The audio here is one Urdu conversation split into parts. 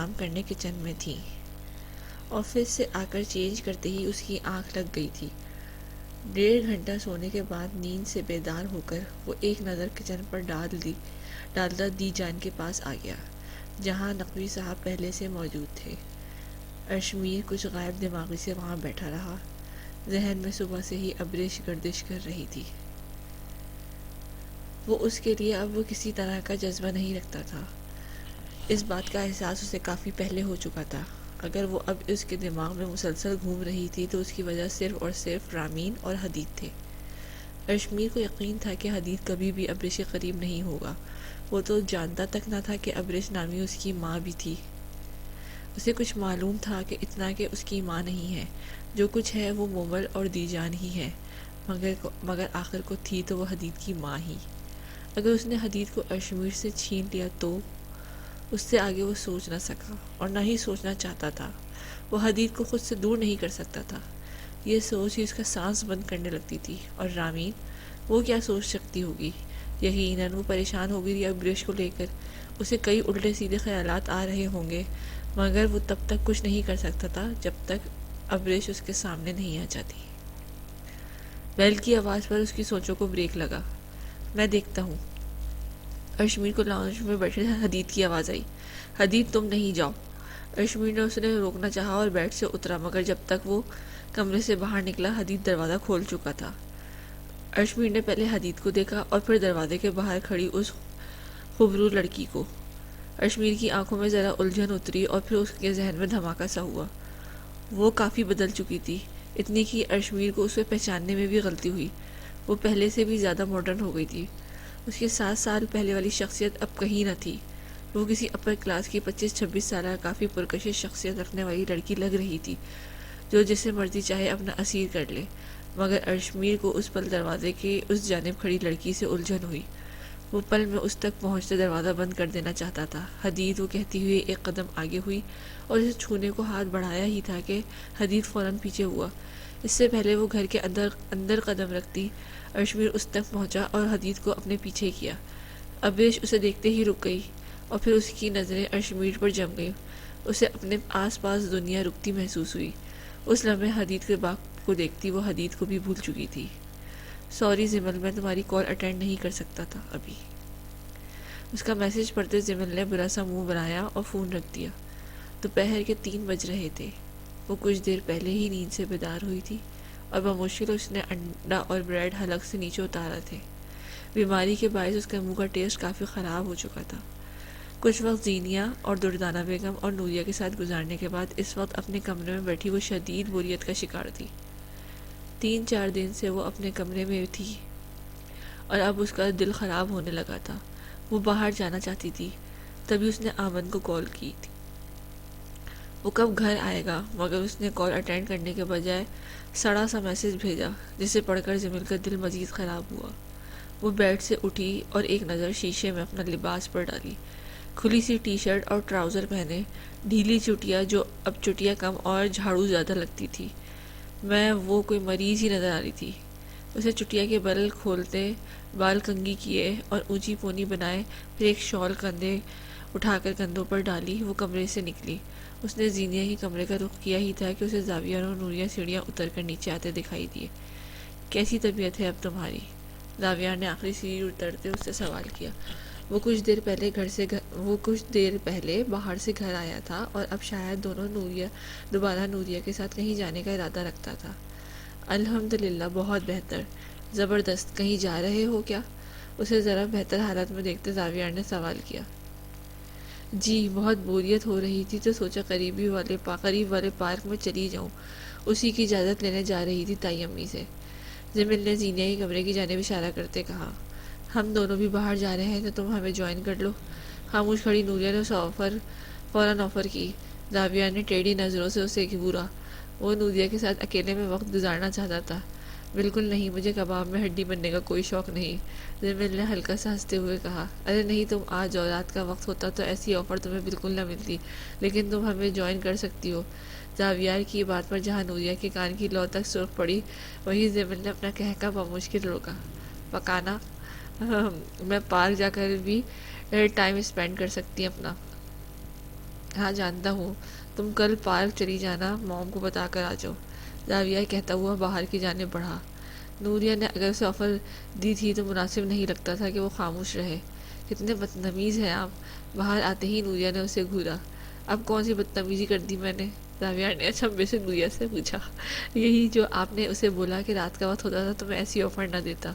کام کرنے کچن میں تھی۔ آفس سے آ کر چینج کرتے ہی اس کی آنکھ لگ گئی تھی۔ 1.5 گھنٹہ سونے کے بعد نیند سے بیدار ہو کر وہ ایک نظر کچن پر ڈالتا دی جان کے پاس آ گیا، جہاں نقوی صاحب پہلے سے موجود تھے۔ اشمیر کچھ غائب دماغی سے وہاں بیٹھا رہا، ذہن میں صبح سے ہی ابریش گردش کر رہی تھی۔ وہ اس کے لیے اب وہ کسی طرح کا جذبہ نہیں رکھتا تھا۔ اس بات کا احساس اسے کافی پہلے ہو چکا تھا۔ اگر وہ اب اس کے دماغ میں مسلسل گھوم رہی تھی تو اس کی وجہ صرف اور صرف رامین اور حدید تھے۔ اشمیر کو یقین تھا کہ حدید کبھی بھی ابریش کے قریب نہیں ہوگا۔ وہ تو جانتا تک نہ تھا کہ ابریش نامی اس کی ماں بھی تھی۔ اسے کچھ معلوم تھا کہ اتنا کہ اس کی ماں نہیں ہے، جو کچھ ہے وہ مومل اور دی جان ہی ہے، مگر آخر کو تھی تو وہ حدید کی ماں ہی۔ اگر اس نے حدید کو اشمیر سے چھین لیا تو اس سے آگے وہ سوچ نہ سکا اور نہ ہی سوچنا چاہتا تھا۔ وہ حدید کو خود سے دور نہیں کر سکتا تھا۔ یہ سوچ ہی اس کا سانس بند کرنے لگتی تھی۔ اور رامین، وہ کیا سوچ سکتی ہوگی؟ یقیناً وہ پریشان ہو گئی ابریش کو لے کر۔ اسے کئی الٹے سیدھے خیالات آ رہے ہوں گے، مگر وہ تب تک کچھ نہیں کر سکتا تھا جب تک ابریش اس کے سامنے نہیں آ جاتی۔ بیل کی آواز پر اس کی سوچوں کو بریک لگا۔ میں دیکھتا ہوں۔ اشمیر کو لاؤنج میں بیٹھے حدید کی آواز آئی۔ حدید، تم نہیں جاؤ۔ اشمیر نے اسے روکنا چاہا اور بیڈ سے اترا، مگر جب تک وہ کمرے سے باہر نکلا حدید دروازہ کھول چکا تھا۔ اشمیر نے پہلے حدید کو دیکھا اور پھر دروازے کے باہر کھڑی اس خوبرو لڑکی کو۔ اشمیر کی آنکھوں میں ذرا الجھن اتری اور پھر اس کے ذہن میں دھماکہ سا ہوا۔ وہ کافی بدل چکی تھی، اتنی کہ اشمیر کو اسے پہچاننے میں بھی غلطی ہوئی۔ وہ پہلے سے بھی زیادہ ماڈرن ہو گئی تھی۔ اس کے 7 سال پہلے والی شخصیت اب کہیں نہ تھی۔ وہ کسی اپر کلاس کی 25-26 سالہ کافی پرکشش شخصیت رکھنے والی لڑکی لگ رہی تھی، جو جسے مرضی چاہے اپنا اسیر کر لے۔ مگر اشمیر کو اس پل دروازے کے اس جانب کھڑی لڑکی سے الجھن ہوئی۔ وہ پل میں اس تک پہنچتے دروازہ بند کر دینا چاہتا تھا۔ حدید، وہ کہتی ہوئی ایک قدم آگے ہوئی اور اسے چھونے کو ہاتھ بڑھایا ہی تھا کہ حدید فوراً پیچھے ہوا۔ اس سے پہلے وہ گھر کے اندر قدم رکھتی، اشمیر اس تک پہنچا اور حدید کو اپنے پیچھے کیا۔ ابریش اسے دیکھتے ہی رک گئی اور پھر اس کی نظریں اشمیر پر جم گئیں۔ اسے اپنے آس پاس دنیا رکتی محسوس ہوئی۔ اس لمحے حدید کے باپ کو دیکھتی وہ حدید کو بھی بھول چکی تھی۔ سوری زمل، میں تمہاری کال اٹینڈ نہیں کر سکتا تھا ابھی۔ اس کا میسج پڑھتے زمل نے برا سا منہ بنایا اور فون رکھ دیا۔ دوپہر کے 3 بج رہے تھے۔ وہ کچھ دیر پہلے ہی نیند سے بیدار ہوئی تھی اور بمشکل اس نے انڈا اور بریڈ حلق سے نیچے اتارا تھے۔ بیماری کے باعث اس کے منہ کا ٹیسٹ کافی خراب ہو چکا تھا۔ کچھ وقت زینیہ اور دردانہ بیگم اور نوریہ کے ساتھ گزارنے کے بعد اس وقت اپنے کمرے میں بیٹھی وہ شدید بوریت کا شکار تھی۔ 3-4 دن سے وہ اپنے کمرے میں تھی اور اب اس کا دل خراب ہونے لگا تھا۔ وہ باہر جانا چاہتی تھی۔ تبھی اس نے آمن کو کال کی تھی۔ وہ کب گھر آئے گا، مگر اس نے کال اٹینڈ کرنے کے بجائے سڑا سا میسج بھیجا، جسے پڑھ کر جمیل کا دل مزید خراب ہوا۔ وہ بیڈ سے اٹھی اور ایک نظر شیشے میں اپنا لباس پر ڈالی۔ کھلی سی ٹی شرٹ اور ٹراؤزر پہنے، ڈھیلی چٹیا جو اب چٹیا کم اور جھاڑو زیادہ لگتی تھی، میں وہ کوئی مریض ہی نظر آ رہی تھی۔ اسے چٹیا کے برل کھولتے، بال کنگھی کیے اور اونچی پونی بنائے، پھر ایک شال کندھے اٹھا کر کندھوں پر ڈالی وہ کمرے سے نکلی۔ اس نے زینیہ کے کمرے کا رخ کیا ہی تھا کہ اسے زاویہ اور نوریہ سیڑھیاں اتر کر نیچے آتے دکھائی دیے۔ کیسی طبیعت ہے اب تمہاری؟ زاویہ نے آخری سیڑھی اترتے اس سے سوال کیا۔ وہ کچھ دیر پہلے باہر سے گھر آیا تھا اور اب شاید دوبارہ نوریہ کے ساتھ کہیں جانے کا ارادہ رکھتا تھا۔ الحمدللہ، بہت بہتر، زبردست۔ کہیں جا رہے ہو کیا؟ اسے ذرا بہتر حالت میں دیکھتے زاویہ نے سوال کیا۔ جی، بہت بوریت ہو رہی تھی تو سوچا قریب والے پارک میں چلی جاؤں، اسی کی اجازت لینے جا رہی تھی تائی امی سے۔ جمیل نے زینیہ کے کمرے کی جانب اشارہ کرتے کہا۔ ہم دونوں بھی باہر جا رہے ہیں تو تم ہمیں جوائن کر لو۔ خاموش کھڑی نوریہ نے فوراً آفر کی۔ زاویہ نے ٹیڑھی نظروں سے اسے گھورا۔ وہ نوریہ کے ساتھ اکیلے میں وقت گزارنا چاہتا تھا۔ بالکل نہیں، مجھے کباب میں ہڈی بننے کا کوئی شوق نہیں، جمیل نے ہلکا سا ہنستے ہوئے کہا۔ ارے نہیں، تم آ جاؤ، رات کا وقت ہوتا تو ایسی آفر تمہیں بالکل نہ ملتی، لیکن تم ہمیں جوائن کر سکتی ہو۔ زاویہ کی بات پر جہاں نوریہ کے کان کی لو تک سرخ پڑی، وہیں جمیل نے اپنا کہکہ بمشکل روکا۔ پکانا؟ میں پارک جا کر بھی ٹائم اسپینڈ کر سکتی اپنا۔ ہاں جانتا ہوں، تم کل پارک چلی جانا، موم کو بتا کر آ جاؤ، زاویہ کہتا ہوا باہر کی جانب بڑھا۔ نوریہ نے اگر اسے آفر دی تھی تو مناسب نہیں لگتا تھا کہ وہ خاموش رہے۔ کتنے بدتمیز ہیں آپ! باہر آتے ہی نوریہ نے اسے گھورا۔ اب کون سی بدتمیزی کر دی میں نے؟ زاویہ نے اچھبے سے نوریہ سے پوچھا۔ یہی جو آپ نے اسے بولا کہ رات کا وقت ہوتا تھا تو میں ایسی آفر نہ دیتا۔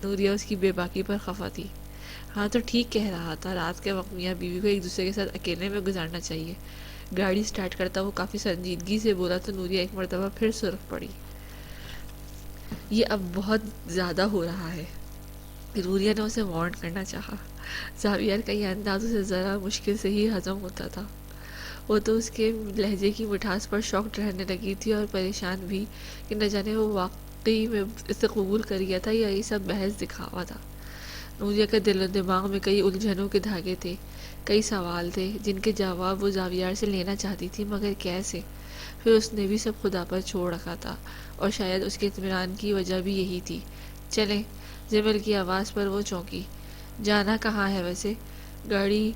نوریہ اس کی بے باکی پر خفا تھی۔ ہاں تو ٹھیک کہہ رہا تھا، رات کے وقت میاں بیوی کو ایک دوسرے کے ساتھ اکیلے میں گزارنا چاہیے۔ گاڑی سٹارٹ کرتا وہ کافی سنجیدگی سے بولا تو نوریہ ایک مرتبہ پھر سرخ پڑی۔ یہ اب بہت زیادہ ہو رہا ہے، نوریہ نے اسے وارن کرنا چاہا۔ زاویہ کا یہ انداز اسے ذرا مشکل سے ہی ہضم ہوتا تھا۔ وہ تو اس کے لہجے کی مٹھاس پر شاکڈ رہنے لگی تھی اور پریشان بھی کہ نہ جانے وہ واقعی میں اسے قبول کر گیا تھا یا یہ سب محض دکھاوا تھا۔ نوریہ کا دل و دماغ میں کئی الجھنوں کے دھاگے تھے، کئی سوال تھے جن کے جواب وہ زاویہ سے لینا چاہتی تھی، مگر کیسے؟ پھر اس نے بھی سب خدا پر چھوڑ رکھا تھا، اور شاید اس کے اطمینان کی وجہ بھی یہی تھی۔ چلیں، جمیل کی آواز پر وہ چونکی۔ جانا کہاں ہے ویسے؟ گاڑی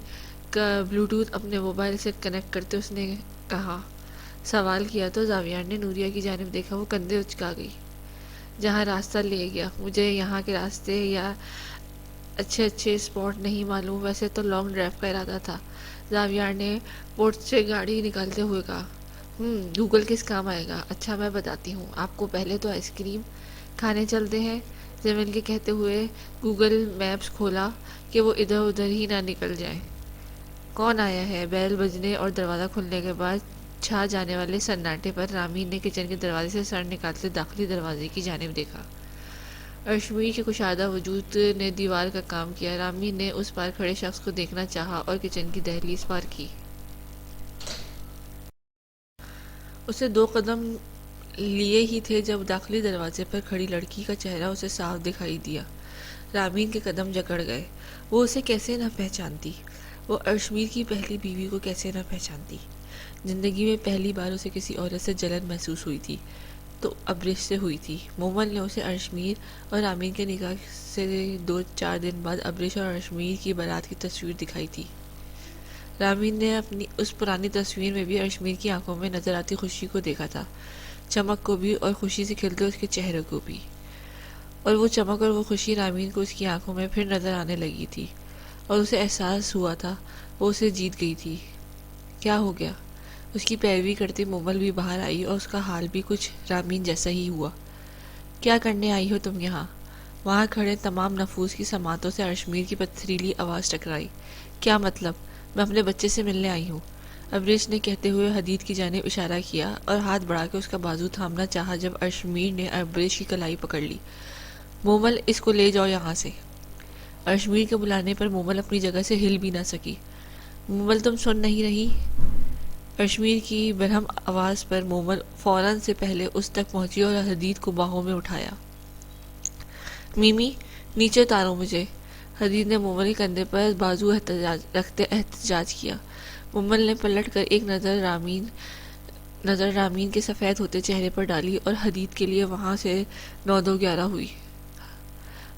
کا بلوٹوتھ اپنے موبائل سے کنیکٹ کرتے اس نے کہا۔ سوال کیا تو زاویہ نے نوریہ کی جانب دیکھا، وہ کندھے اچکا گئی۔ جہاں راستہ لے گیا، مجھے یہاں کے راستے یا اچھے اسپاٹ نہیں معلوم، ویسے تو لانگ ڈرائیو کا ارادہ تھا۔ زاویہ نے پورٹ سے گاڑی نکالتے ہوئے کہا۔ گوگل کس کام آئے گا؟ اچھا میں بتاتی ہوں آپ کو، پہلے تو آئس کریم کھانے چلتے ہیں، جمیل کے کہتے ہوئے گوگل میپس کھولا کہ وہ ادھر ادھر ہی نہ نکل جائیں۔ کون آیا ہے؟ بیل بجنے اور دروازہ کھلنے کے بعد چھا جانے والے سناٹے پر رامین نے کچن کے دروازے سے سر نکالتے داخلی دروازے کی جانب دیکھا۔ ارشمیر کے کشادہ وجود نے دیوار کا کام کیا۔ رامین نے اس پار کھڑے شخص کو دیکھنا چاہا اور کچن کی دہلیز پار کی۔ اسے 2 قدم لیے ہی تھے جب داخلی دروازے پر کھڑی لڑکی کا چہرہ اسے صاف دکھائی دیا۔ رامین کے قدم جکڑ گئے۔ وہ اسے کیسے نہ پہچانتی؟ وہ ارشمیر کی پہلی بیوی کو کیسے نہ پہچانتی؟ زندگی میں پہلی بار اسے کسی عورت سے جلن محسوس ہوئی تھی تو ابریش سے ہوئی تھی۔ مومل نے اسے ارشمیر اور رامین کے نکاح سے 2-4 دن بعد ابریش اور ارشمیر کی بارات کی تصویر دکھائی تھی۔ رامین نے اپنی اس پرانی تصویر میں بھی ارشمیر کی آنکھوں میں نظر آتی خوشی کو دیکھا تھا، چمک کو بھی اور خوشی سے کھلتے اس کے چہرے کو بھی، اور وہ چمک اور وہ خوشی رامین کو اس کی آنکھوں میں پھر نظر آنے لگی تھی، اور اسے احساس ہوا تھا وہ اسے جیت گئی تھی۔ کیا ہو گیا؟ اس کی پیروی کرتی مومل بھی باہر آئی اور اس کا حال بھی کچھ رامین جیسا ہی ہوا۔ کیا کرنے آئی ہو تم یہاں؟ وہاں کھڑے تمام نفوس کی سماعتوں سے ارشمیر کی پتھریلی آواز ٹکرائی۔ کیا مطلب؟ میں اپنے بچے سے ملنے آئی ہوں، ابریش نے کہتے ہوئے حدید کی جانب اشارہ کیا اور ہاتھ بڑھا کے اس کا بازو تھامنا چاہا جب ارشمیر نے ابریش کی کلائی پکڑ لی۔ مومل، اس کو لے جاؤ یہاں سے۔ ارشمیر کے بلانے پر مومل اپنی جگہ سے ہل بھی نہ سکی۔ مومل تم سن نہیں رہی؟ ارشمیر کی برہم آواز پر مومل فوراً سے پہلے اس تک پہنچی اور حدید کو باہوں میں اٹھایا۔ میمی، نیچے اتارو مجھے۔ حدید نے مومل کے کندھے پر بازو رکھتے احتجاج کیا۔ مومل نے پلٹ کر ایک نظر رامین کے سفید ہوتے چہرے پر ڈالی اور حدید کے لیے وہاں سے 9-2-11 ہوئی۔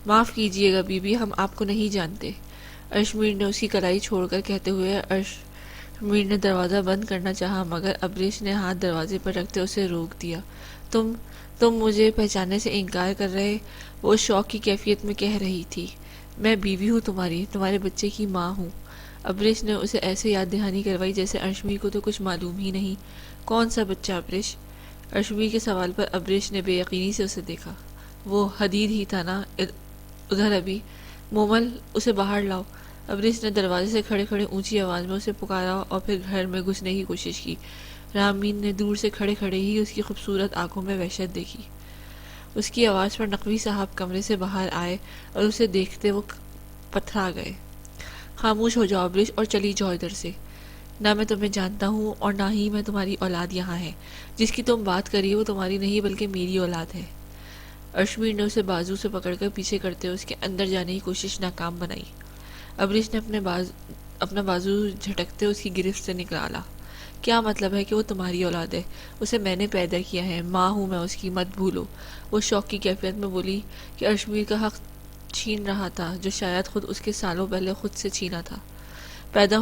معاف کیجیے گا بی بی، ہم آپ کو نہیں جانتے، ارشمیر نے اس کی کلائی چھوڑ کر کہتے ہوئے۔ ارشمیر نے دروازہ بند کرنا چاہا مگر ابریش نے ہاتھ دروازے پر رکھتے اسے روک دیا۔ تم مجھے پہچاننے سے انکار کر رہے؟ وہ شوق کی کیفیت میں کہہ رہی تھی۔ میں بیوی ہوں تمہاری، تمہارے بچے کی ماں ہوں۔ ابریش نے اسے ایسے یاد دہانی کروائی جیسے ارشمیر کو تو کچھ معلوم ہی نہیں۔ کون سا بچہ ابریش؟ ارشمیر کے سوال پر ابریش نے بے یقینی سے اسے دیکھا۔ وہ حدید ہی تھا نا، ادھر ابھی۔ مومل، اسے باہر لاؤ۔ ابریش نے دروازے سے کھڑے کھڑے اونچی آواز میں اسے پکارا اور پھر گھر میں گھسنے کی کوشش کی۔ رامین نے دور سے کھڑے کھڑے ہی اس کی خوبصورت آنکھوں میں وحشت دیکھی۔ اس کی آواز پر نقوی صاحب کمرے سے باہر آئے اور اسے دیکھتے وہ پتھرا گئے۔ خاموش ہو جاؤ ابریش اور چلی جاؤ ادھر سے۔ نہ میں تمہیں جانتا ہوں اور نہ ہی میں تمہاری اولاد یہاں ہے۔ جس کی تم بات کری وہ تمہاری نہیں بلکہ میری اولاد ہے۔ ارشمیر نے اسے بازو سے پکڑ کر پیچھے کرتے اس کے اندر جانے کی کوشش ناکام بنائی۔ ابریش نے اپنا بازو جھٹکتے اس کی گرفت سے نکالا۔ کیا مطلب ہے کہ وہ تمہاری اولاد ہے؟ اسے میں نے پیدا کیا ہے، ماں ہوں میں اس کی، مت بھولو۔ وہ شوق کی کیفیت میں بولی کہ ارشمیر کا حق چھین رہا تھا جو شاید خود اس کے سالوں پہلے خود سے چھینا تھا۔ پیدا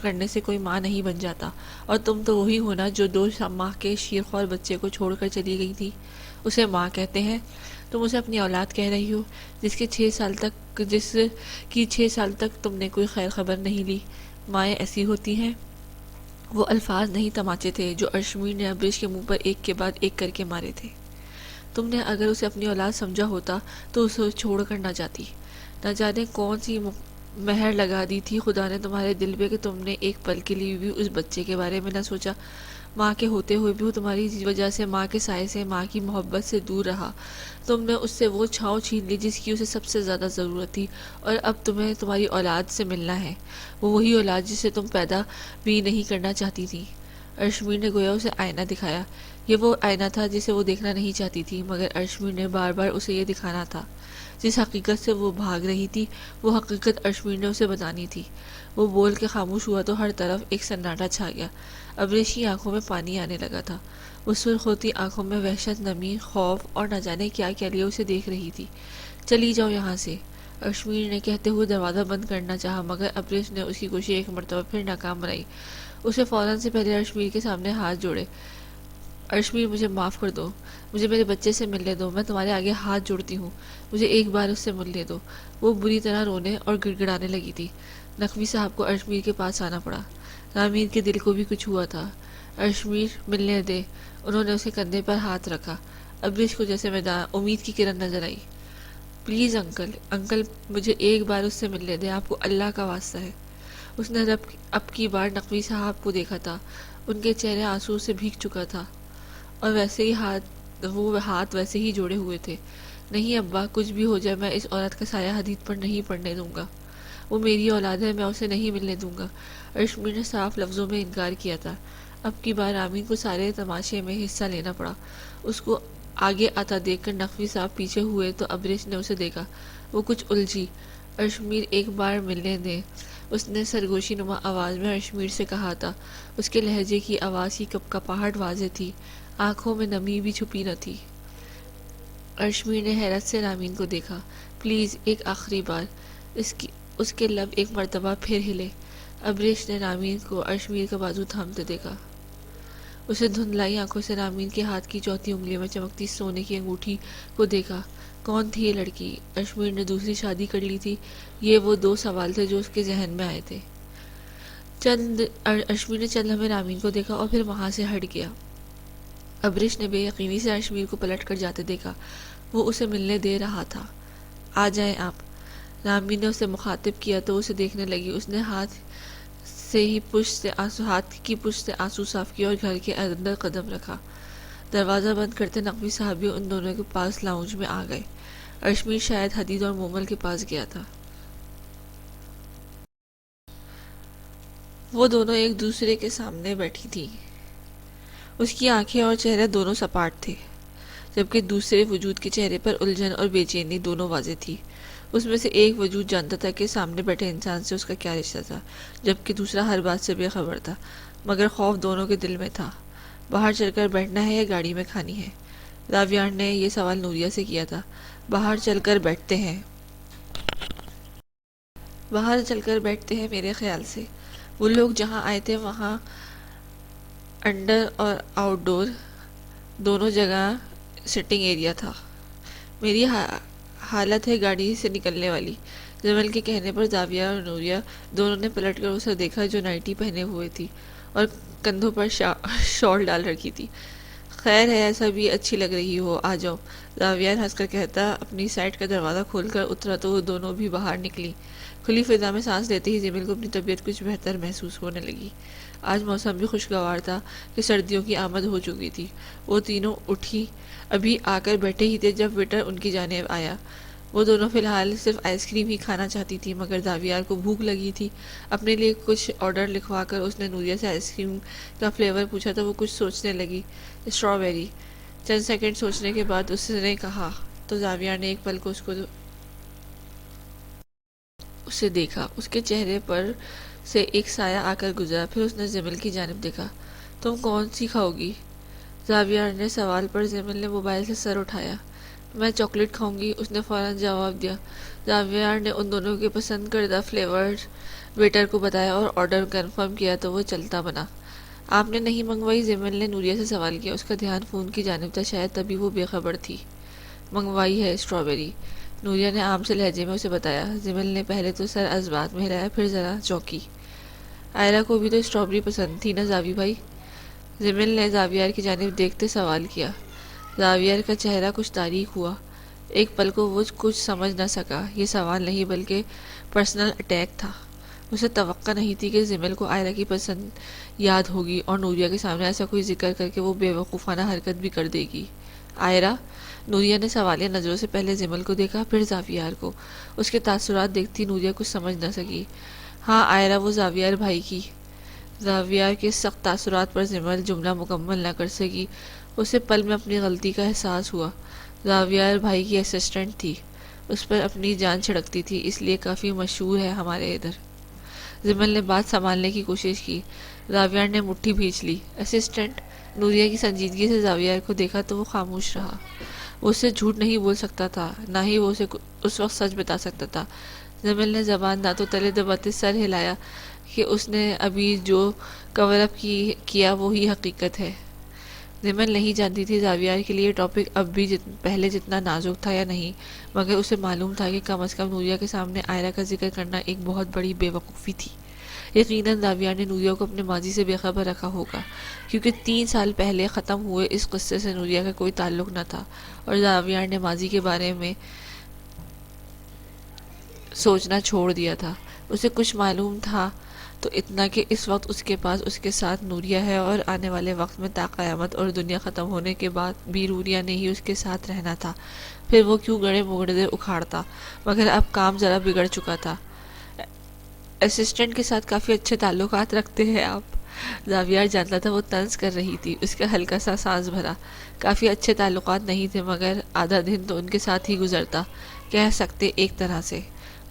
کرنے سے کوئی ماں نہیں بن جاتا، اور تم تو وہی ہونا جو 2 ماہ کے شیرخوار بچے کو چھوڑ کر چلی گئی تھی، اسے ماں کہتے ہیں؟ تم اسے اپنی اولاد کہہ رہی ہو، جس کی 6 سال تک تم نے کوئی خیر خبر نہیں لی۔ مائیں ایسی ہوتی ہیں۔ وہ الفاظ نہیں تماچے تھے جو ارشمیر نے ابریش کے منہ پر ایک کے بعد ایک کر کے مارے تھے۔ تم نے اگر اسے اپنی اولاد سمجھا ہوتا تو اسے چھوڑ کر نہ جاتی۔ نہ جانے کون سی مہر لگا دی تھی خدا نے تمہارے دل پہ کہ تم نے ایک پل کے لیے بھی اس بچے کے بارے میں نہ سوچا۔ ماں کے ہوتے ہوئے بھی وہ تمہاری وجہ سے، ماں کے سائے سے، ماں کی محبت سے دور رہا۔ تم نے اس سے وہ چھاؤں چھین لی جس کی اسے سب سے زیادہ ضرورت تھی، اور اب تمہیں تمہاری اولاد سے ملنا ہے، وہ وہی اولاد جسے تم پیدا بھی نہیں کرنا چاہتی تھی۔ ارشمیر نے گویا اسے آئینہ دکھایا۔ یہ وہ آئینہ تھا جسے وہ دیکھنا نہیں چاہتی تھی، مگر ارشمیر نے بار بار اسے یہ دکھانا تھا۔ جس حقیقت سے وہ بھاگ رہی تھی، وہ حقیقت ارشمیر نے اسے بتانی تھی۔ وہ بول کے خاموش ہوا تو ہر طرف ایک سناٹا چھا گیا۔ ابریش کی آنکھوں میں پانی آنے لگا تھا۔ وہ سرخ ہوتی آنکھوں میں وحشت، نمی، خوف اور نہ جانے کیا کیا لیے اسے دیکھ رہی تھی۔ چلی جاؤ یہاں سے، ارشمیر نے کہتے ہوئے دروازہ بند کرنا چاہا، مگر ابریش نے اس کی کوشش ایک مرتبہ پھر ناکام بنائی۔ اسے فوراً سے پہلے ارشمیر کے سامنے ہاتھ جوڑے۔ ارشمیر، مجھے معاف کر دو، مجھے میرے بچے سے ملنے دو، میں تمہارے آگے ہاتھ جوڑتی ہوں، مجھے ایک بار اس سے ملنے دو۔ وہ بری طرح رونے اور گڑ گڑانے لگی تھی۔ نقوی صاحب کو ارشمیر کے پاس آنا پڑا۔ رامین کے دل کو بھی کچھ ہوا تھا۔ ارشمیر، ملنے دے۔ انہوں نے اسے کندھے پر ہاتھ رکھا۔ ابریش کو جیسے امید کی کرن نظر آئی۔ پلیز انکل، مجھے ایک بار اس سے ملنے دیں، آپ کو اللہ کا واسطہ ہے۔ اس نے اب کی بار نقوی صاحب کو دیکھا تھا۔ ان کے چہرے آنسو سے بھیگ چکا تھا، اور وہ ہاتھ ویسے ہی جوڑے ہوئے تھے۔ نہیں ابا، کچھ بھی ہو جائے، میں اس عورت کا سایہ حدید پر نہیں پڑنے دوں گا۔ وہ میری اولاد ہے، میں اسے نہیں ملنے دوں گا۔ ارشمیر نے صاف لفظوں میں انکار کیا تھا۔ اب کی بار رامین کو سارے تماشے میں حصہ لینا پڑا۔ اس کو آگے آتا دیکھ کر نقوی صاحب پیچھے ہوئے تو ابریش نے اسے دیکھا۔ وہ کچھ الجھی۔ ارشمیر، ایک بار ملنے دیں، اس نے سرگوشی نما آواز میں ارشمیر سے کہا تھا۔ اس کے لہجے کی، آواز کی کپکپاہٹ واضح تھی، آنکھوں میں نمی بھی چھپی نہ تھی۔ ارشمیر نے حیرت سے رامین کو دیکھا۔ پلیز، ایک آخری بار۔ اس کے لب ایک مرتبہ پھر ہلے۔ ابریش نے رامین کو ارشمیر کا بازو تھامتے دیکھا۔ اسے دھندلائی آنکھوں سے رامین کے ہاتھ کی چوتھی انگلی میں چمکتی سونے کی انگوٹھی کو دیکھا۔ کون تھی یہ لڑکی؟ ارشمیر نے دوسری شادی کر لی تھی؟ یہ وہ 2 سوال تھے جو اس کے ذہن میں آئے تھے۔ ارشمیر نے چند لمحے رامین کو دیکھا اور پھر وہاں سے ہٹ گیا۔ ابریش نے بے یقینی سے ارشمیر کو پلٹ کر جاتے دیکھا۔ وہ اسے ملنے دے رہا تھا۔ آ جائیں آپ۔ رامین نے اسے مخاطب کیا تو اسے دیکھنے لگی۔ اس نے ہاتھ کی پشت سے آنسو صاف کیا اور گھر کے اندر قدم رکھا۔ دروازہ بند کرتے نقوی صاحب بھی ان دونوں کے پاس لاؤنج میں آ گئے۔ ارشمیر شاید حدید اور مومل کے پاس گیا تھا۔ وہ دونوں ایک دوسرے کے سامنے بیٹھی تھی۔ اس کی آنکھیں اور چہرہ دونوں سپاٹ تھے، جبکہ دوسرے وجود کے چہرے پر الجھن اور بے چینی دونوں واضح تھی۔ اس میں سے ایک وجود جانتا تھا کہ سامنے بیٹھے انسان سے اس کا کیا رشتہ تھا، جبکہ دوسرا ہر بات سے بے خبر تھا، مگر خوف دونوں کے دل میں تھا۔ باہر چل کر بیٹھنا ہے یا گاڑی میں کھانی ہے؟ راویان نے یہ سوال نوریہ سے کیا تھا۔ باہر چل کر بیٹھتے ہیں۔ باہر چل کر بیٹھتے ہیں میرے خیال سے۔ وہ لوگ جہاں آئے تھے وہاں انڈر اور آؤٹ ڈور دونوں جگہ سٹنگ ایریا تھا۔ میری حالت ہے گاڑی سے نکلنے والی۔ جمل کے کہنے پر زاویہ اور نوریہ دونوں نے پلٹ کر اسے دیکھا، جو نائٹی پہنے ہوئے تھی اور کندھوں پر شال ڈال رکھی تھی۔ خیر ہے، ایسا بھی اچھی لگ رہی ہو، آ جاؤ، زاویہ ہنس کر کہتا اپنی سائڈ کا دروازہ کھول کر اترا تو وہ دونوں بھی باہر نکلی۔ کھلی فضا میں سانس لیتے ہی جمیل کو اپنی طبیعت کچھ بہتر محسوس ہونے لگی۔ آج موسم بھی خوشگوار تھا کہ سردیوں کی آمد ہو چکی تھی۔ وہ تینوں اٹھی ابھی آ کر بیٹھے ہی تھے جب ویٹر ان کی جانب آیا۔ وہ دونوں فی الحال صرف آئس کریم ہی کھانا چاہتی تھی، مگر زاویہ کو بھوک لگی تھی۔ اپنے لیے کچھ آرڈر لکھوا کر اس نے نوریہ سے آئس کریم کا فلیور پوچھا تو وہ کچھ سوچنے لگی۔ اسٹرابیری۔ چند سیکنڈ سوچنے کے بعد اس نے کہا تو زاویہ نے ایک پل کو اسے دیکھا۔ اس کے چہرے پر سے ایک سایہ آ کر گزرا، پھر اس نے جمیل کی جانب دیکھا۔ تم کون سی کھاؤ گی؟ زاویہ نے سوال پر جمیل نے موبائل سے سر اٹھایا۔ میں چاکلیٹ کھاؤں گی، اس نے فوراً جواب دیا۔ زاویار نے ان دونوں کے پسند کردہ فلیور ویٹر کو بتایا اور آرڈر کنفرم کیا تو وہ چلتا بنا۔ آپ نے نہیں منگوائی؟ زمل نے نوریہ سے سوال کیا۔ اس کا دھیان فون کی جانب تھا، شاید تبھی وہ بے خبر تھی۔ منگوائی ہے اسٹرابیری، نوریہ نے عام سے لہجے میں اسے بتایا۔ زمل نے پہلے تو سر از بات میں ہلایا، پھر ذرا چونکی۔ آئرہ کو بھی تو اسٹرابیری پسند تھی نا زاوی بھائی؟ زمل نے زاویار کی جانب دیکھتے سوال کیا۔ زاویار کا چہرہ کچھ تاریک ہوا۔ ایک پل کو وہ کچھ سمجھ نہ سکا۔ یہ سوال نہیں بلکہ پرسنل اٹیک تھا۔ اسے توقع نہیں تھی کہ زمل کو آئرہ کی پسند یاد ہوگی اور نوریہ کے سامنے ایسا کوئی ذکر کر کے وہ بے وقوفانہ حرکت بھی کر دے گی۔ آئرہ؟ نوریہ نے سوالیہ نظروں سے پہلے زمل کو دیکھا، پھر زاویار کو۔ اس کے تاثرات دیکھتی نوریہ کچھ سمجھ نہ سکی۔ ہاں آئرہ، وہ زاویار بھائی کی۔ زاویار کے سخت تاثرات پر زمل جملہ مکمل نہ کر سکی۔ اسے پل میں اپنی غلطی کا احساس ہوا۔ زاویار بھائی کی اسسٹنٹ تھی، اس پر اپنی جان چھڑکتی تھی، اس لیے کافی مشہور ہے ہمارے ادھر۔ زمل نے بات سنبھالنے کی کوشش کی۔ زاویار نے مٹھی بھینچ لی۔ اسسٹنٹ؟ نوریہ کی سنجیدگی سے زاویار کو دیکھا تو وہ خاموش رہا۔ وہ اس سے جھوٹ نہیں بول سکتا تھا، نہ ہی وہ اسے اس وقت سچ بتا سکتا تھا۔ زمل نے زبان دانتوں تلے دباتے سر ہلایا کہ اس نے ابھی جو کور اپ کیا وہی حقیقت ہے۔ زمل نہیں جانتی تھی زاویار کے لیے ٹاپک اب بھی پہلے جتنا نازک تھا یا نہیں، مگر اسے معلوم تھا کہ کم از کم نوریہ کے سامنے آئرہ کا ذکر کرنا ایک بہت بڑی بے وقوفی تھی۔ یقیناً زاویار نے نوریہ کو اپنے ماضی سے بے خبر رکھا ہوگا، کیونکہ 3 سال پہلے ختم ہوئے اس قصے سے نوریہ کا کوئی تعلق نہ تھا، اور زاویار نے ماضی کے بارے میں سوچنا چھوڑ دیا تھا۔ اسے کچھ معلوم تھا تو اتنا کہ اس وقت اس کے پاس اس کے ساتھ نوریہ ہے، اور آنے والے وقت میں تا قیامت اور دنیا ختم ہونے کے بعد بھی نوریہ نے ہی اس کے ساتھ رہنا تھا۔ پھر وہ کیوں گڑے مگڑے اکھاڑتا؟ مگر اب کام ذرا بگڑ چکا تھا۔ اسسٹنٹ کے ساتھ کافی اچھے تعلقات رکھتے ہیں آپ؟ زاویار جانتا تھا وہ طنز کر رہی تھی۔ اس کا ہلکا سا سانس بھرا۔ کافی اچھے تعلقات نہیں تھے، مگر آدھا دن تو ان کے ساتھ ہی گزرتا، کہہ سکتے ایک طرح سے۔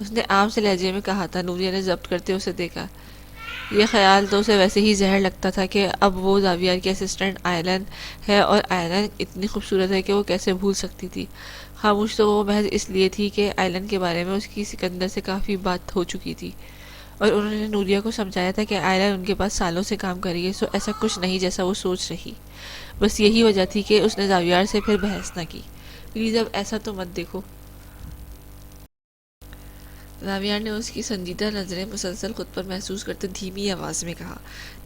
اس نے عام سے لہجے میں کہا تھا۔ نوریہ نے ضبط کرتے اسے دیکھا۔ یہ خیال تو اسے ویسے ہی زہر لگتا تھا کہ اب وہ زاویار کی اسسٹنٹ آئلن ہے، اور آئلن اتنی خوبصورت ہے کہ وہ کیسے بھول سکتی تھی۔ خاموش تو وہ محض اس لیے تھی کہ آئلن کے بارے میں اس کی سکندر سے کافی بات ہو چکی تھی، اور انہوں نے نوریہ کو سمجھایا تھا کہ آئلن ان کے پاس سالوں سے کام کر رہی ہے، سو ایسا کچھ نہیں جیسا وہ سوچ رہی۔ بس یہی وجہ تھی کہ اس نے زاویار سے پھر بحث نہ کی۔ پلیز اب ایسا تو مت دیکھو۔ زاویار نے اس کی سنجیدہ نظریں مسلسل خود پر محسوس کرتے دھیمی آواز میں کہا۔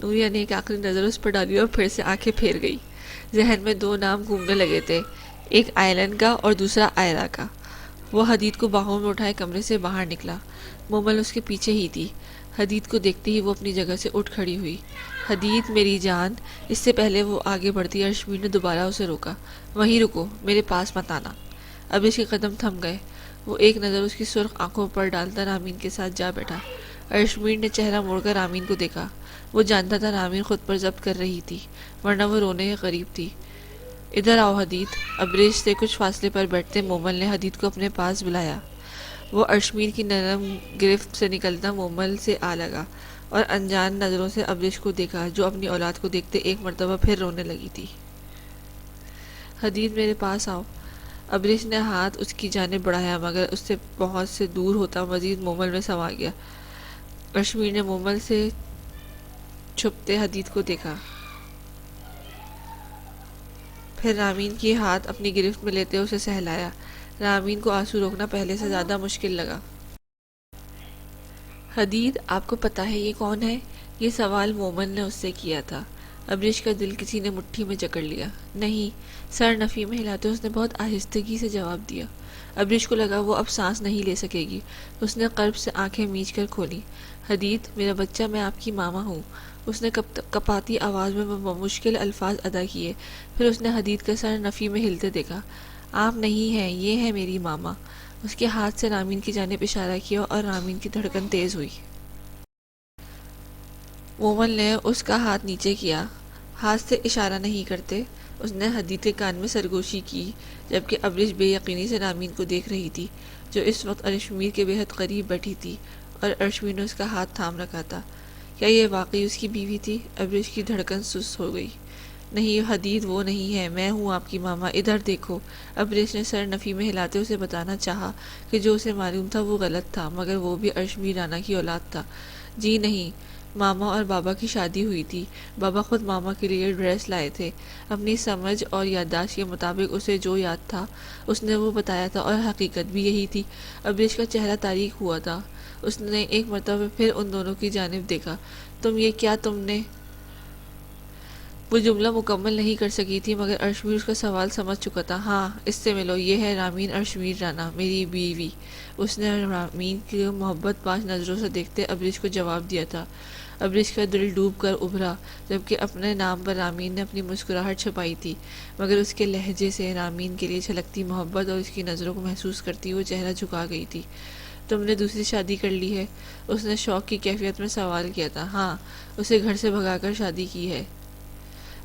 نوریہ نے ایک آخری نظر اس پر ڈالی اور پھر سے آنکھیں پھیر گئی۔ ذہن میں 2 نام گھومنے لگے تھے، ایک آئلن کا اور دوسرا آئرہ کا۔ وہ حدید کو باہوں میں اٹھائے کمرے سے باہر نکلا۔ مومل اس کے پیچھے ہی تھی۔ حدید کو دیکھتے ہی وہ اپنی جگہ سے اٹھ کھڑی ہوئی۔ حدید میری جان۔ اس سے پہلے وہ آگے بڑھتی ارشمیر نے دوبارہ اسے روکا۔ وہیں رکو، میرے پاس مت آنا۔ اب اس کے قدم تھم گئے۔ وہ ایک نظر اس کی سرخ آنکھوں پر ڈالتا رامین کے ساتھ جا بیٹھا۔ ارشمیر نے چہرہ موڑ کر رامین کو دیکھا۔ وہ جانتا تھا رامین خود پر ضبط کر رہی تھی، ورنہ وہ رونے کے قریب تھی۔ ادھر آؤ حدید۔ ابریج سے کچھ فاصلے پر بیٹھتے مومل نے حدید کو اپنے پاس بلایا۔ وہ ارشمیر کی نرم گرفت سے نکلتا مومل سے آ لگا، اور انجان نظروں سے ابریج کو دیکھا، جو اپنی اولاد کو دیکھتے ایک مرتبہ پھر رونے لگی تھی۔ حدید میرے پاس آؤ۔ ابریج نے ہاتھ اس کی جانب بڑھایا، مگر اس سے بہت سے دور ہوتا مزید مومل میں سما گیا۔ ارشمیر نے مومل سے چھپتے حدید کو دیکھا، پھر رامین کی ہاتھ اپنی گرفت میں لیتے اسے سہلایا۔ رامین کو آنسو روکنا پہلے سے زیادہ مشکل لگا۔ حدید، آپ کو پتہ ہے یہ کون ہے؟ یہ سوال مومن نے اس سے کیا تھا۔ ابریج کا دل کسی نے مٹھی میں جکڑ لیا۔ نہیں، سر نفی میں ہلاتے اس نے بہت آہستگی سے جواب دیا۔ ابریج کو لگا وہ اب سانس نہیں لے سکے گی۔ اس نے قرب سے آنکھیں میچ کر کھولی۔ حدید، میرا بچہ، میں آپ کی ماما ہوں۔ اس نے کپاتی آواز میں مشکل الفاظ ادا کیے، پھر اس نے حدید کا سر نفی میں ہلتے دیکھا۔ آپ نہیں ہیں، یہ ہے میری ماما۔ اس کے ہاتھ سے رامین کی جانب اشارہ کیا، اور رامین کی دھڑکن تیز ہوئی۔ مومل نے اس کا ہاتھ نیچے کیا۔ ہاتھ سے اشارہ نہیں کرتے۔ اس نے حدید کے کان میں سرگوشی کی، جبکہ ابریج بے یقینی سے رامین کو دیکھ رہی تھی، جو اس وقت ارشمیر کے بے حد قریب بیٹھی تھی، اور ارشمیر نے اس کا ہاتھ تھام رکھا تھا۔ کیا یہ واقعی اس کی بیوی تھی؟ ابریج کی دھڑکن سست ہو گئی۔ نہیں حدید وہ نہیں ہے، میں ہوں آپ کی ماما، ادھر دیکھو۔ ابریش نے سر نفی میں ہلاتے اسے بتانا چاہا کہ جو اسے معلوم تھا وہ غلط تھا، مگر وہ بھی ارشمیر رانا کی اولاد تھا۔ جی نہیں، ماما اور بابا کی شادی ہوئی تھی، بابا خود ماما کے لیے ڈریس لائے تھے۔ اپنی سمجھ اور یادداشت کے مطابق اسے جو یاد تھا اس نے وہ بتایا تھا، اور حقیقت بھی یہی تھی۔ ابریش کا چہرہ تاریک ہوا تھا، اس نے ایک مرتبہ پھر ان دونوں کی جانب دیکھا۔ تم یہ کیا، تم نے؟ وہ جملہ مکمل نہیں کر سکی تھی، مگر ارشمیر اس کا سوال سمجھ چکا تھا۔ ہاں، اس سے ملو، یہ ہے رامین ارشمیر رانا، میری بیوی۔ اس نے رامین کی محبت پاس نظروں سے دیکھتے ابریش کو جواب دیا تھا۔ ابریش کا دل ڈوب کر ابھرا، جبکہ اپنے نام پر رامین نے اپنی مسکراہٹ چھپائی تھی، مگر اس کے لہجے سے رامین کے لیے چھلکتی محبت اور اس کی نظروں کو محسوس کرتی وہ چہرہ جھکا گئی تھی۔ تم نے دوسری شادی کر لی ہے؟ اس نے شوق کی کیفیت میں سوال کیا تھا۔ ہاں، اسے گھر سے بھگا کر شادی کی ہے۔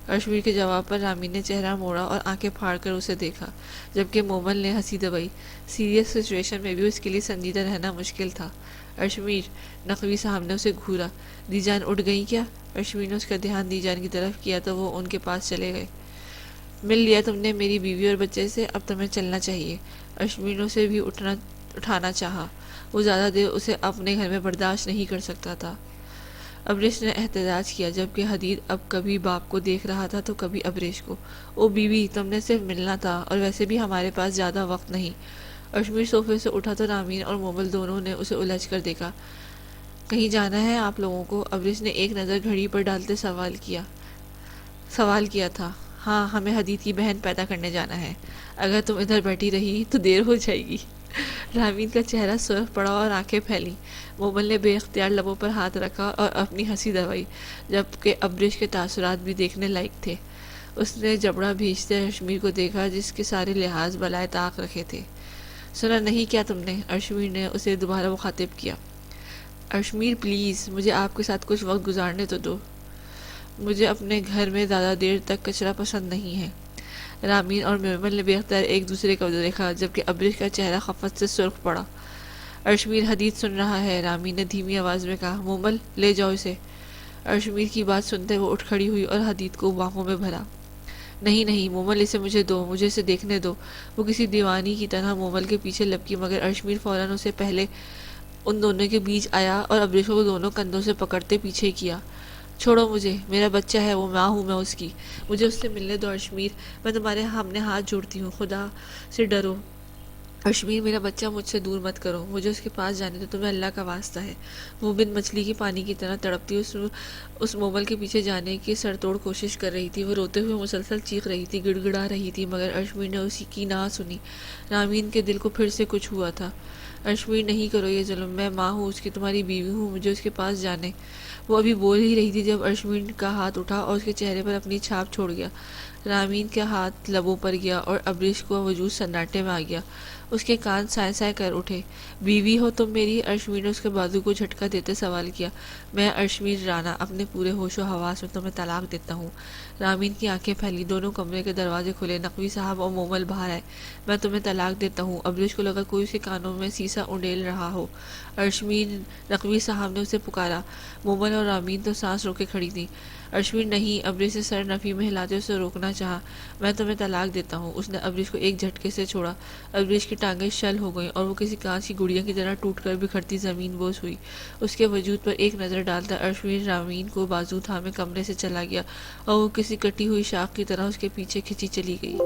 ارشمیر کے جواب پر رامین نے چہرہ موڑا اور آنکھیں پھاڑ کر اسے دیکھا، جبکہ مومل نے ہنسی دبائی۔ سیریس سچویشن میں بھی اس کے لیے سنجیدہ رہنا مشکل تھا۔ ارشمیر، نقوی صاحب نے اسے گھورا۔ دی جان اٹھ گئی کیا؟ ارشمیر نے اس کا دھیان دی جان کی طرف کیا تو وہ ان کے پاس چلے گئے۔ مل لیا تم نے میری بیوی اور بچے سے، اب تمہیں چلنا چاہیے۔ ارشمیر نے اسے بھی اٹھانا چاہا، وہ زیادہ دیر اسے اپنے گھر میں برداشت نہیں کر سکتا تھا۔ ابریش نے احتجاج کیا، جبکہ حدید اب کبھی باپ کو دیکھ رہا تھا تو کبھی ابریش کو۔ او بیوی، تم نے صرف ملنا تھا، اور ویسے بھی ہمارے پاس زیادہ وقت نہیں۔ ارشمیر صوفے سے اٹھا تو رامین اور مومل دونوں نے اسے الجھ کر دیکھا۔ کہیں جانا ہے آپ لوگوں کو؟ ابریش نے ایک نظر گھڑی پر ڈالتے سوال کیا تھا۔ ہاں، ہمیں حدید کی بہن پیدا کرنے جانا ہے، اگر تم ادھر بیٹھی رہی تو دیر ہو جائے گی۔ رامین کا چہرہ سرخ پڑا اور آنکھیں پھیلی۔ مومل نے بے اختیار لبوں پر ہاتھ رکھا اور اپنی ہنسی دبائی، جبکہ ابریش کے تاثرات بھی دیکھنے لائق تھے۔ اس نے جبڑا بھیجتے ارشمیر کو دیکھا، جس کے سارے لحاظ بالائے طاق رکھے تھے۔ سنا نہیں کیا تم نے؟ ارشمیر نے اسے دوبارہ مخاطب کیا۔ ارشمیر پلیز، مجھے آپ کے ساتھ کچھ وقت گزارنے تو دو۔ مجھے اپنے گھر میں زیادہ دیر تک کچرا پسند نہیں ہے۔ رامین اور مومل نے بے اختیار ایک دوسرے کو دیکھا، جبکہ ابریش کا چہرہ خفت سے سرخ پڑا۔ ارشمیر، حدید سن رہا ہے، رامین نے دھیمی آواز میں کہا۔ مومل، لے جاؤ اسے۔ ارشمیر کی بات سنتے وہ اٹھ کھڑی ہوئی اور حدید کو باہوں میں بھرا۔ نہیں نہیں مومل، اسے مجھے دو، مجھے اسے دیکھنے دو۔ وہ کسی دیوانی کی طرح مومل کے پیچھے لپکی، مگر ارشمیر فوراً اسے پہلے ان دونوں کے بیچ آیا اور ابریش کو دونوں کندھوں سے پکڑتے پیچھے کیا۔ چھوڑو مجھے، میرا بچہ ہے، وہ ماں ہوں میں اس کی، مجھے اس سے ملنے دو۔ ارشمیر، میں تمہارے سامنے ہاتھ جوڑتی ہوں، خدا سے ڈرو۔ ارشمیر، میرا بچہ مجھ سے دور مت کرو، مجھے اس کے پاس جانے دو، تمہیں اللہ کا واسطہ ہے۔ وہ بن مچھلی کی پانی کی طرح تڑپتی اس مومل کے پیچھے جانے کی سر توڑ کوشش کر رہی تھی۔ وہ روتے ہوئے مسلسل چیخ رہی تھی، گڑ گڑا رہی تھی، مگر ارشمیر نے اسی کی نہ سنی۔ رامین کے دل کو پھر سے کچھ ہوا تھا۔ ارشمیر، نہیں کرو یہ ظلم، میں ماں ہوں اس کی، تمہاری بیوی ہوں، مجھے اس کے پاس جانے۔ وہ ابھی بول ہی رہی تھی جب ارشمیر کا ہاتھ اٹھا اور اس کے چہرے پر اپنی چھاپ چھوڑ گیا۔ رامین کا ہاتھ لبوں پر گیا اور ابریش کا وجود سناٹے میں آ گیا۔ اس کے کان سائیں سائیں کر اٹھے۔ بیوی ہو تم میری؟ ارشمیر نے اس کے بازو کو جھٹکا دیتے سوال کیا۔ میں ارشمیر رانا اپنے پورے ہوش و حواس میں تمہیں طلاق دیتا ہوں۔ رامین کی آنکھیں پھیلی، دونوں کمرے کے دروازے کھلے، نقوی صاحب اور مومل باہر آئے۔ میں تمہیں طلاق دیتا ہوں۔ ابریش کو لگا کوئی اس کے کانوں میں سیسا انڈیل رہا ہو۔ ارشمیر، نقوی صاحب نے اسے پکارا۔ مومل اور رامین تو سانس روکے کھڑی تھیں۔ ارشمیر، نہیں، ابریش سے سر نفی میں ہلاتے اسے روکنا چاہا۔ میں تمہیں طلاق دیتا ہوں۔ اس نے ابریش کو ایک جھٹکے سے چھوڑا۔ ابریش کی ٹانگیں شل ہو گئیں اور وہ کسی کانچ کی گڑیا کی طرح ٹوٹ کر بکھرتی زمین بوس ہوئی۔ اس کے وجود پر ایک نظر ڈالتا ارشمیر رامین کو بازو تھامے کمرے سے چلا گیا اور وہ کسی کٹی ہوئی شاخ کی طرح اس کے پیچھے کھنچی چلی گئی۔